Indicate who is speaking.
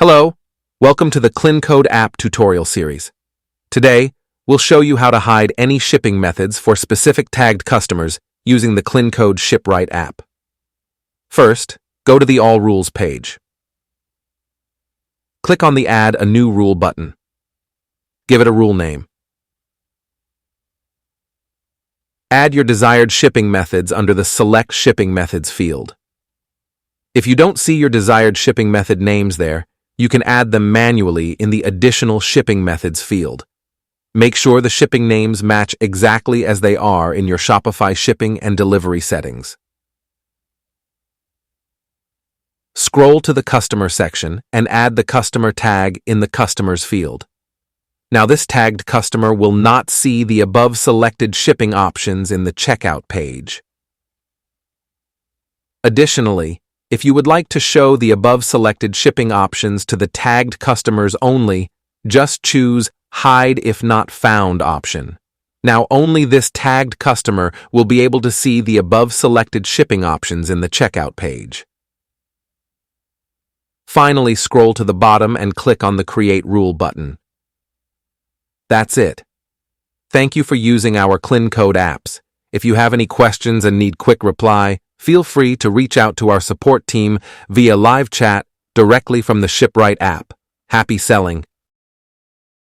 Speaker 1: Hello, welcome to the KlinKode app tutorial series. Today, we'll show you how to hide any shipping methods for specific tagged customers using the KlinKode ShipRight app. First, go to the All Rules page. Click on the Add a New Rule button. Give it a rule name. Add your desired shipping methods under the Select Shipping Methods field. If you don't see your desired shipping method names there, you can add them manually in the Additional Shipping Methods field. Make sure the shipping names match exactly as they are in your Shopify shipping and delivery settings. Scroll to the Customer section and add the customer tag in the Customers field. Now this tagged customer will not see the above selected shipping options in the checkout page. Additionally, if you would like to show the above selected shipping options to the tagged customers only, just choose Hide If Not Found option. Now only this tagged customer will be able to see the above selected shipping options in the checkout page. Finally, scroll to the bottom and click on the Create Rule button. That's it. Thank you for using our KlinKode apps. If you have any questions and need quick reply, feel free to reach out to our support team via live chat directly from the ShipRight app. Happy selling!